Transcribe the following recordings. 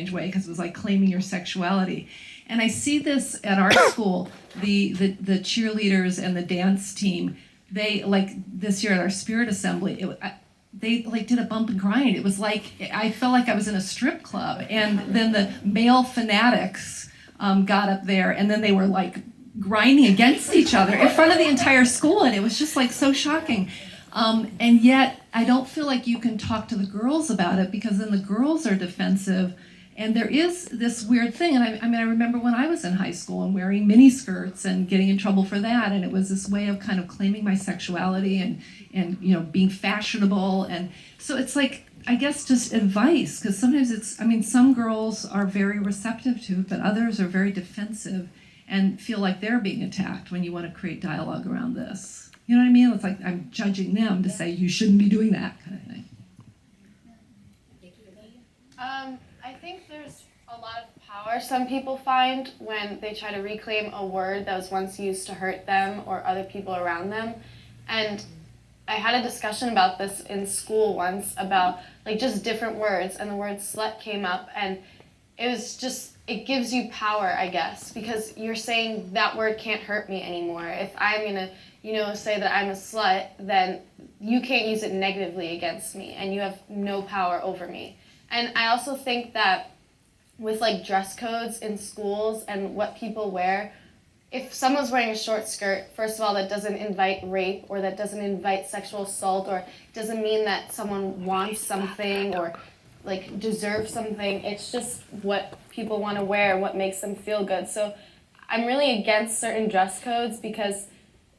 strange way because it was like claiming your sexuality. And I see this at our school, the cheerleaders and the dance team, they, like this year at our spirit assembly, they like did a bump and grind. It was like, I felt like I was in a strip club. And then the male fanatics got up there, and then they were like grinding against each other in front of the entire school, and it was just like so shocking. And yet, I don't feel like you can talk to the girls about it, because then the girls are defensive. And there is this weird thing, and I remember when I was in high school and wearing miniskirts and getting in trouble for that, and it was this way of kind of claiming my sexuality and you know, being fashionable. And so it's like, I guess just advice, because sometimes some girls are very receptive to it, but others are very defensive and feel like they're being attacked when you want to create dialogue around this. You know what I mean? It's like I'm judging them to say you shouldn't be doing that kind of thing. I think there's a lot of power some people find when they try to reclaim a word that was once used to hurt them or other people around them. And I had a discussion about this in school once about like just different words, and the word slut came up, and it was just, it gives you power, I guess, because you're saying that word can't hurt me anymore. If I'm gonna, you know, say that I'm a slut, then you can't use it negatively against me, and you have no power over me. And I also think that with like dress codes in schools and what people wear, if someone's wearing a short skirt, first of all, that doesn't invite rape, or that doesn't invite sexual assault, or doesn't mean that someone wants something or like deserves something. It's just what people want to wear, what makes them feel good. So I'm really against certain dress codes because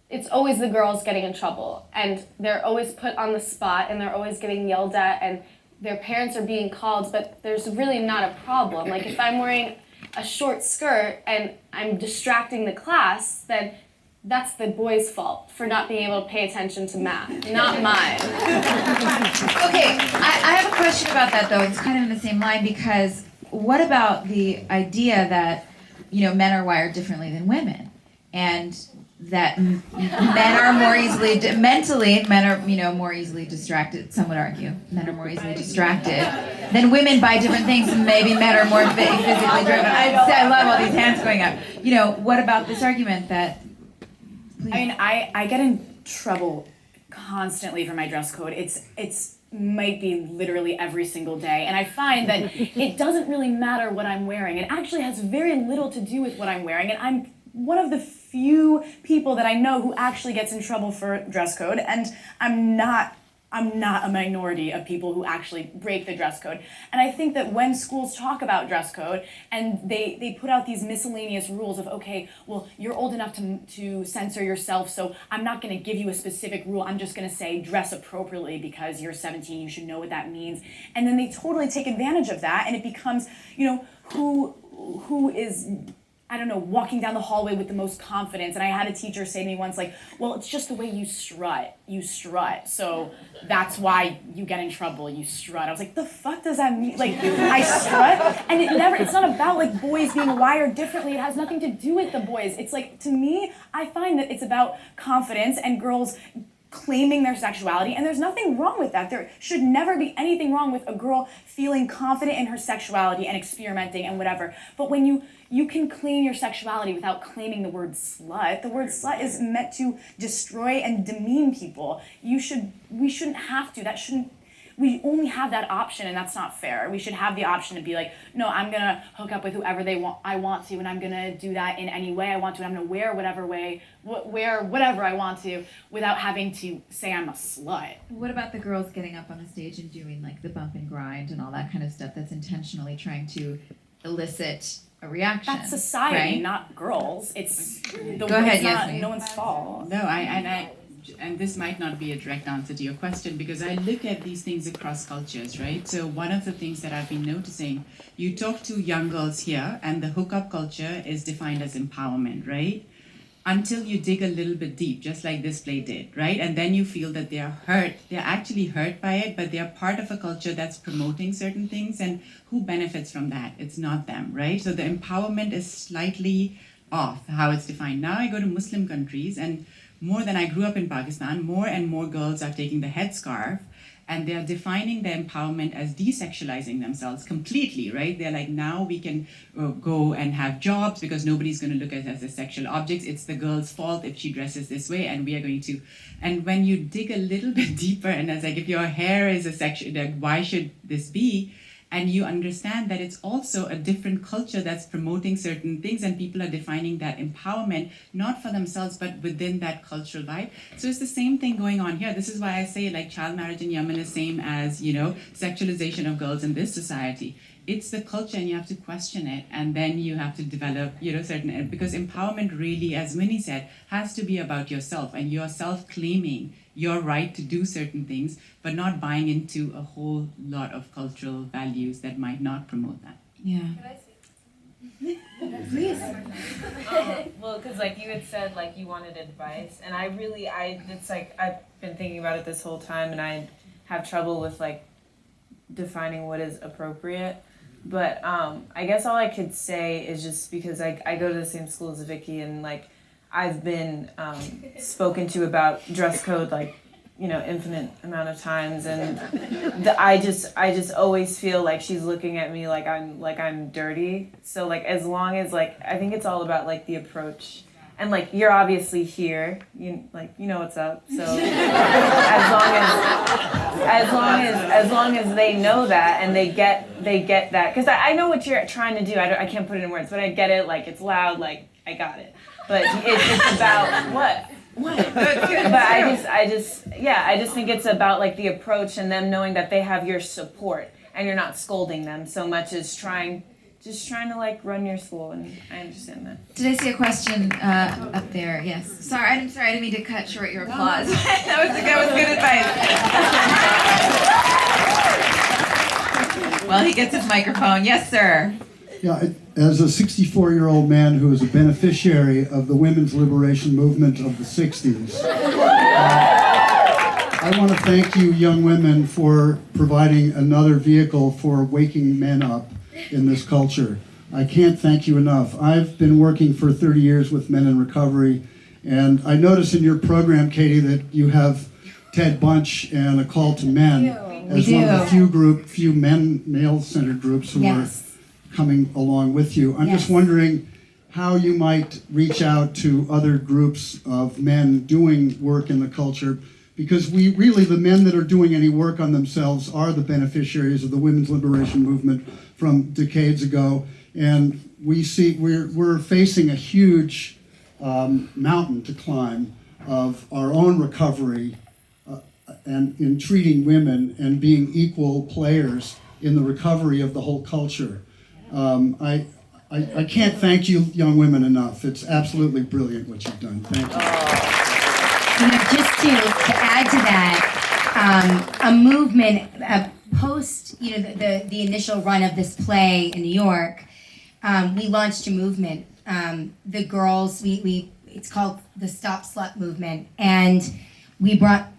it's always the girls getting in trouble, and they're always put on the spot, and they're always getting yelled at, and their parents are being called, but there's really not a problem. Like if I'm wearing a short skirt and I'm distracting the class, then that's the boys' fault for not being able to pay attention to math, not mine. Okay, I have a question about that though. It's kind of in the same line, because what about the idea that, you know, men are wired differently than women, and that men are more easily mentally, men are, you know, more easily distracted. Some would argue men are more easily distracted than women by different things, and maybe men are more physically driven. I love all these hands going up. You know, what about this argument that? Please. I mean, I get in trouble constantly for my dress code. It's might be literally every single day, and I find that it doesn't really matter what I'm wearing. It actually has very little to do with what I'm wearing, and I'm one of the few people that I know who actually gets in trouble for dress code, and I'm not a minority of people who actually break the dress code. And I think that when schools talk about dress code and they put out these miscellaneous rules of, okay, well, you're old enough to censor yourself, so I'm not going to give you a specific rule. I'm just going to say dress appropriately because you're 17, you should know what that means. And then they totally take advantage of that, and it becomes, you know, who is, I don't know, walking down the hallway with the most confidence. And I had a teacher say to me once, like, well, it's just the way you strut. So that's why you get in trouble, you strut. I was like, the fuck does that mean? Like, I strut? And it's not about like boys being wired differently. It has nothing to do with the boys. It's like, to me, I find that it's about confidence and girls claiming their sexuality, and there's nothing wrong with that. There should never be anything wrong with a girl feeling confident in her sexuality and experimenting and whatever. But when you can claim your sexuality without claiming the word slut. The word slut is meant to destroy and demean people. We shouldn't have to. We only have that option, and that's not fair. We should have the option to be like, no, I'm gonna hook up with whoever I want to, and I'm gonna do that in any way I want to. I'm gonna wear whatever I want to, without having to say I'm a slut. What about the girls getting up on the stage and doing like the bump and grind and all that kind of stuff that's intentionally trying to elicit a reaction? That's society, right? Not girls. It's Go ahead, not no one's fault. No, and this might not be a direct answer to your question, because I look at these things across cultures, right? So one of the things that I've been noticing, you talk to young girls here, and the hookup culture is defined as empowerment, right? Until you dig a little bit deep, just like this play did, right? And then you feel that they're actually hurt by it, but they're part of a culture that's promoting certain things, and who benefits from that? It's not them, right? So the empowerment is slightly off how it's defined. Now I go to Muslim countries, and more than I grew up in Pakistan, more and more girls are taking the headscarf and they're defining their empowerment as desexualizing themselves completely, right? They're like, now we can go and have jobs because nobody's going to look at us as sexual objects. It's the girl's fault if she dresses this way, and we are going to. And when you dig a little bit deeper, and it's like, if your hair is a sexual, like, why should this be? And you understand that it's also a different culture that's promoting certain things, and people are defining that empowerment, not for themselves, but within that cultural vibe. So it's the same thing going on here. This is why I say, like, child marriage in Yemen is same as, sexualization of girls in this society. It's the culture, and you have to question it, and then you have to develop, certain, because empowerment really, as Winnie said, has to be about yourself, and yourself claiming your right to do certain things, but not buying into a whole lot of cultural values that might not promote that. Yeah. Please. Well, because like you had said, like you wanted advice, and it's like I've been thinking about it this whole time, and I have trouble with like defining what is appropriate. But I guess all I could say is just because I go to the same school as Vicky, and like I've been spoken to about dress code like infinite amount of times, and I just always feel like she's looking at me like I'm dirty. So like as long as like I think it's all about like the approach, and like you're obviously here, you know what's up. So as long as they know that and they get that, because I know what you're trying to do. I can't put it in words, but I get it. Like it's loud. Like I got it. But it's about what? But I just think it's about like the approach and them knowing that they have your support and you're not scolding them so much as trying to like run your school, and I understand that. Did I see a question up there? Yes. Sorry, I didn't mean to cut short your applause. that was good advice. Well, he gets his microphone. Yes, sir. Yeah, as a 64-year-old man who is a beneficiary of the women's liberation movement of the 60s, I want to thank you, young women, for providing another vehicle for waking men up in this culture. I can't thank you enough. I've been working for 30 years with men in recovery, and I notice in your program, Katie, that you have Ted Bunch and A Call to Men as one of the few male-centered groups who are coming along with you. I'm just wondering how you might reach out to other groups of men doing work in the culture, because the men that are doing any work on themselves are the beneficiaries of the women's liberation movement from decades ago, and we're facing a huge mountain to climb of our own recovery and in treating women and being equal players in the recovery of the whole culture. I can't thank you, young women, enough. It's absolutely brilliant what you've done. Thank you. Just to add to that, a movement post, the initial run of this play in New York, we launched a movement. The girls, it's called the Stop Slut movement, and we brought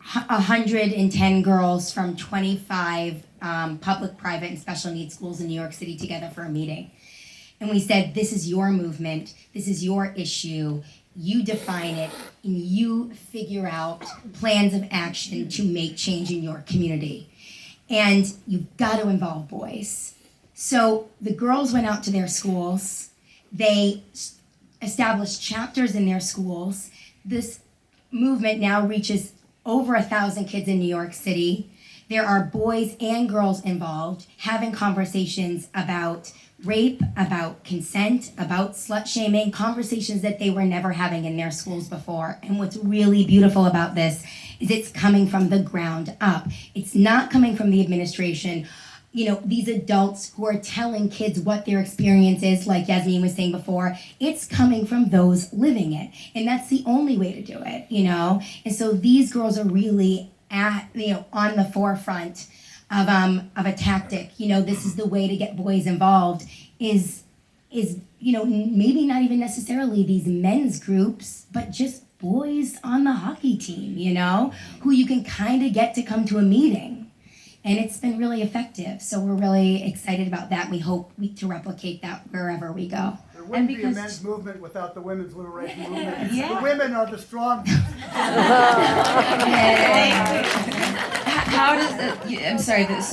110 girls from 25 public, private, and special needs schools in New York City together for a meeting. And we said, this is your movement, this is your issue, you define it, and you figure out plans of action to make change in your community. And you've got to involve boys. So the girls went out to their schools, they established chapters in their schools. This movement now reaches over 1,000 kids in New York City. There are boys and girls involved having conversations about rape, about consent, about slut shaming, conversations that they were never having in their schools before. And what's really beautiful about this is it's coming from the ground up. It's not coming from the administration. These adults who are telling kids what their experience is, like Yasmin was saying before, it's coming from those living it. And that's the only way to do it, And so these girls are really on the forefront of a tactic. This is the way to get boys involved is maybe not even necessarily these men's groups, but just boys on the hockey team, who you can kind of get to come to a meeting. And it's been really effective. So we're really excited about that. We hope to replicate that wherever we go. There wouldn't be a men's movement without the women's liberation movement. The women are the strong. How how does I'm sorry. These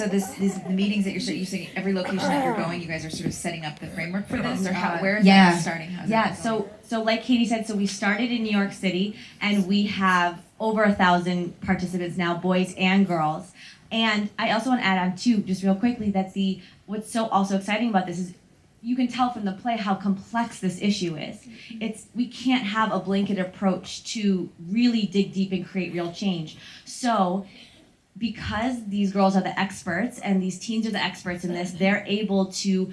the meetings that you're saying every location that you're going, you guys are sort of setting up the framework for this, or where is Yeah. that starting? How's Yeah, that going? so like Katie said, so we started in New York City, and we have over 1,000 participants now, boys and girls. And I also want to add on too, just real quickly, that what's so also exciting about this is you can tell from the play how complex this issue is. We can't have a blanket approach to really dig deep and create real change. So because these girls are the experts and these teens are the experts in this, they're able to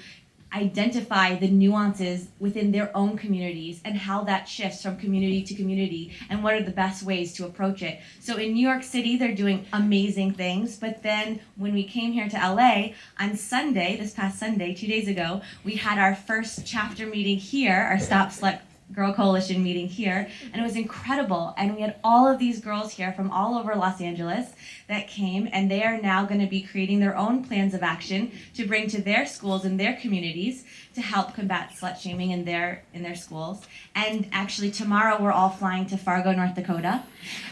identify the nuances within their own communities and how that shifts from community to community and what are the best ways to approach it. So in New York City, they're doing amazing things, but then when we came here to LA on Sunday, this past Sunday, 2 days ago, we had our first chapter meeting here, our Stop Slut Girl Coalition meeting here, and it was incredible. And we had all of these girls here from all over Los Angeles that came, and they are now going to be creating their own plans of action to bring to their schools and their communities to help combat slut shaming in their schools. And actually tomorrow we're all flying to Fargo, North Dakota.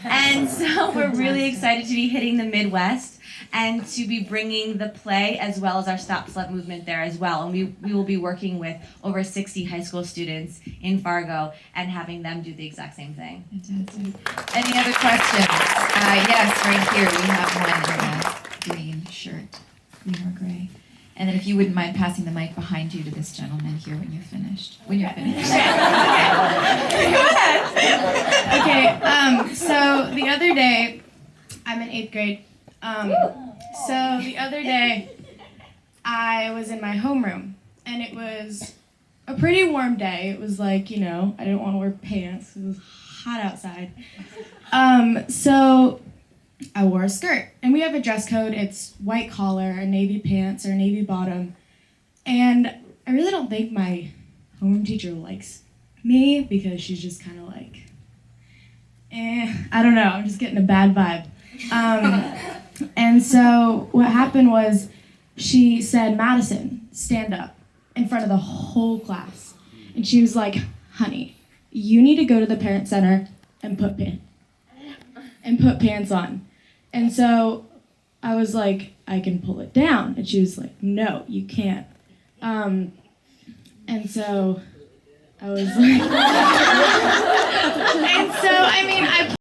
And so we're really excited to be hitting the Midwest and to be bringing the play as well as our Stop Slut movement there as well. And we will be working with over 60 high school students in Fargo and having them do the exact same thing. Fantastic. Any other questions? Yes, right here we have one in a green shirt, green or gray. And then if you wouldn't mind passing the mic behind you to this gentleman here when you're finished. Okay, so the other day, I'm in 8th grade. So the other day, I was in my homeroom, and it was a pretty warm day. It was like, I didn't want to wear pants. It was hot outside. So I wore a skirt, and we have a dress code. It's white collar, a navy pants, or navy bottom. And I really don't think my homeroom teacher likes me because she's just kind of like, I don't know, I'm just getting a bad vibe. And so what happened was she said, "Madison, stand up," in front of the whole class. And she was like, "Honey, you need to go to the parent center and put pants on." And so I was like, "I can pull it down." And she was like, "No, you can't." And so I was like, and so, I